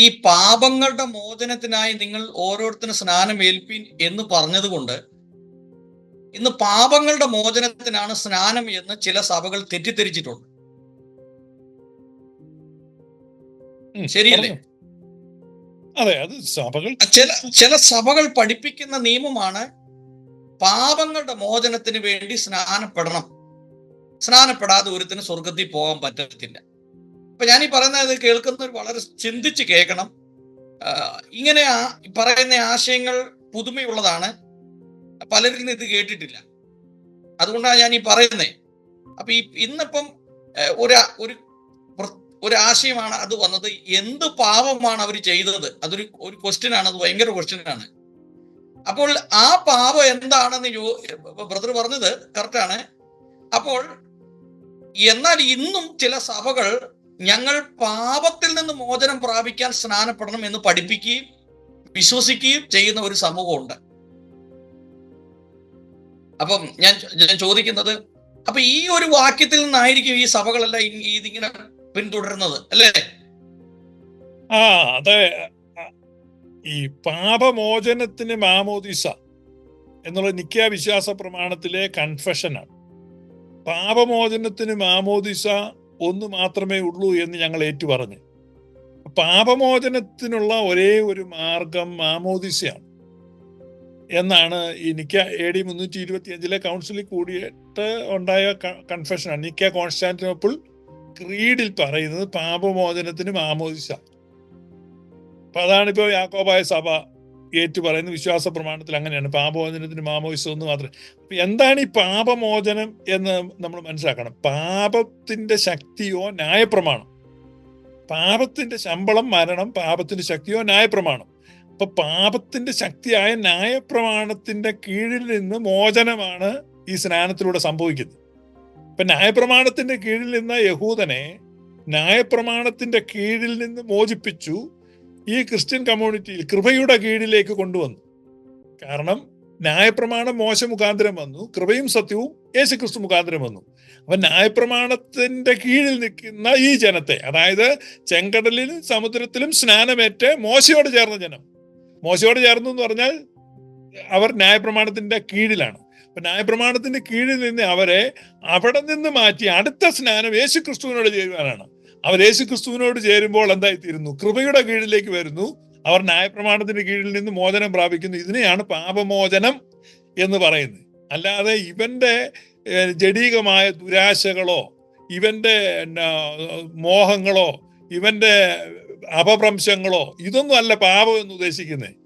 ഈ പാപങ്ങളുടെ മോചനത്തിനായി നിങ്ങൾ ഓരോരുത്തരും സ്നാനം ഏൽപ്പിൻ എന്ന് പറഞ്ഞതുകൊണ്ട് ഇന്ന് പാപങ്ങളുടെ മോചനത്തിനാണ് സ്നാനം എന്ന് ചില സഭകൾ തെറ്റിദ്ധരിച്ചിട്ടുണ്ട്. ശരിയല്ലേ? അതെ, അത് സഭകൾ ചില സഭകൾ പഠിപ്പിക്കുന്ന നിയമമാണ് പാപങ്ങളുടെ മോചനത്തിന് വേണ്ടി സ്നാനപ്പെടണം, സ്നാനപ്പെടാതെ ഒരുത്തിന് സ്വർഗത്തിൽ പോകാൻ പറ്റത്തില്ല. അപ്പൊ ഞാൻ ഈ പറയുന്നത് കേൾക്കുന്നവർ വളരെ ചിന്തിച്ച് കേൾക്കണം. ഇങ്ങനെ പറയുന്ന ആശയങ്ങൾ പുതുമയുള്ളതാണ്, പലരിൽ ഇത് കേട്ടിട്ടില്ല. അതുകൊണ്ടാണ് ഞാൻ ഈ പറയുന്നത്. അപ്പൊ ഇന്നിപ്പം ഒരു ആശയമാണ് അത് വന്നത്. എന്ത് പാപമാണ് അവർ ചെയ്തത്? അതൊരു ക്വസ്റ്റ്യൻ ആണ്, അത് ഭയങ്കര ക്വസ്റ്റ്യൻ ആണ്. അപ്പോൾ ആ പാപം എന്താണെന്ന് ബ്രദർ പറഞ്ഞത് കറക്റ്റാണ്. അപ്പോൾ എന്നാൽ ഇന്നും ചില സഭകൾ ഞങ്ങൾ പാപത്തിൽ നിന്ന് മോചനം പ്രാപിക്കാൻ സ്നാനപ്പെടണം എന്ന് പഠിപ്പിക്കുകയും വിശ്വസിക്കുകയും ചെയ്യുന്ന ഒരു സമൂഹമുണ്ട്. അപ്പം ഞാൻ ചോദിക്കുന്നത്, അപ്പൊ ഈ ഒരു വാക്യത്തിൽ നിന്നായിരിക്കും ഈ സഭകളെല്ലാം ഇതിങ്ങനെ പിന്തുടരുന്നത് അല്ലേ? അതെ. ഈ പാപമോചനത്തിന് മാമോദിസ എന്നുള്ള നിക്കാ വിശ്വാസ പ്രമാണത്തിലെ കൺഫെഷനാണ്. പാപമോചനത്തിന് മാമോദിസ ഒന്ന് മാത്രമേ ഉള്ളൂ എന്ന് ഞങ്ങൾ ഏറ്റുപറഞ്ഞു. പാപമോചനത്തിനുള്ള ഒരേ ഒരു മാർഗം മാമോദിസയാണ് എന്നാണ് ഈ നിക്ക AD 325 കൗൺസിലിൽ കൂടിയിട്ട് ഉണ്ടായ കൺഫെഷനാണ്. നിക്ക കോൺസ്റ്റാന്റിനോപ്പിൾ ക്രീഡിൽ പറയുന്നത് പാപമോചനത്തിന് മാമോദിസ. അപ്പൊ അതാണിപ്പോ യാക്കോബായ സഭ ഏറ്റുപറയുന്ന വിശ്വാസ പ്രമാണത്തിൽ അങ്ങനെയാണ്. പാപമോചനത്തിന് മാമോദിസ ഒന്ന് മാത്രമേ. അപ്പൊ എന്താണ് ഈ പാപമോചനം എന്ന് നമ്മൾ മനസ്സിലാക്കണം. പാപത്തിന്റെ ശക്തിയോ ന്യായപ്രമാണം. പാപത്തിന്റെ ശമ്പളം മരണം, പാപത്തിന്റെ ശക്തിയോ ന്യായപ്രമാണം. അപ്പൊ പാപത്തിന്റെ ശക്തിയായ ന്യായപ്രമാണത്തിന്റെ കീഴിൽ നിന്ന് മോചനമാണ് ഈ സ്നാനത്തിലൂടെ സംഭവിക്കുന്നത്. ഇപ്പൊ ന്യായപ്രമാണത്തിന്റെ കീഴിൽ നിന്ന യഹൂദനെ ന്യായപ്രമാണത്തിന്റെ കീഴിൽ നിന്ന് മോചിപ്പിച്ചു ഈ ക്രിസ്ത്യൻ കമ്മ്യൂണിറ്റിയിൽ കൃപയുടെ കീഴിലേക്ക് കൊണ്ടുവന്നു. കാരണം ന്യായപ്രമാണം മോശ മുഖാന്തരം വന്നു, കൃപയും സത്യവും യേശുക്രിസ്തു മുഖാന്തരം വന്നു. അപ്പൊ ന്യായപ്രമാണത്തിന്റെ കീഴിൽ നിൽക്കുന്ന ഈ ജനത്തെ, അതായത് ചെങ്കടലിലും സമുദ്രത്തിലും സ്നാനമേറ്റ് മോശയോട് ചേർന്ന ജനം, മോശയോട് ചേർന്നു എന്ന് പറഞ്ഞാൽ അവർ ന്യായപ്രമാണത്തിന്റെ കീഴിലാണ്. അപ്പൊ ന്യായപ്രമാണത്തിന്റെ കീഴിൽ നിന്ന് അവരെ അവിടെ നിന്ന് മാറ്റി അടുത്ത സ്നാനം യേശുക്രിസ്തുവിനോട് ചേരുവാനാണ്. അവർ യേശുക്രിസ്തുവിനോട് ചേരുമ്പോൾ എന്തായിത്തീരുന്നു? കൃപയുടെ കീഴിലേക്ക് വരുന്നു. അവർ ന്യായപ്രമാണത്തിന്റെ കീഴിൽ നിന്ന് മോചനം പ്രാപിക്കുന്നു. ഇതിനെയാണ് പാപമോചനം എന്ന് പറയുന്നത്. അല്ലാതെ ഇവന്റെ ജഡീകമായ ദുരാശകളോ ഇവന്റെ മോഹങ്ങളോ ഇവന്റെ അപഭ്രംശങ്ങളോ ഇതൊന്നും അല്ല പാപം എന്ന് ഉദ്ദേശിക്കുന്നത്.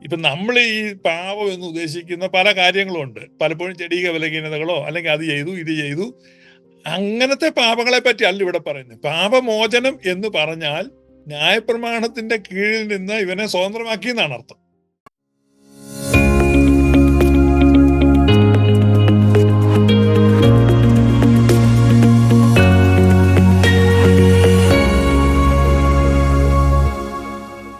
ഇപ്പൊ നമ്മൾ ഈ പാപം എന്ന് ഉദ്ദേശിക്കുന്ന പല കാര്യങ്ങളുണ്ട്. പലപ്പോഴും ജഡീക ബലഹീനതകളോ അല്ലെങ്കിൽ അത് ചെയ്തു ഇത് ചെയ്തു, അങ്ങനത്തെ പാപങ്ങളെ പറ്റി അല്ല ഇവിടെ പറയുന്നത്. പാപമോചനം എന്ന് പറഞ്ഞാൽ ന്യായപ്രമാണത്തിന്റെ കീഴിൽ നിന്ന് ഇവനെ സ്വതന്ത്രമാക്കി എന്നാണ് അർത്ഥം.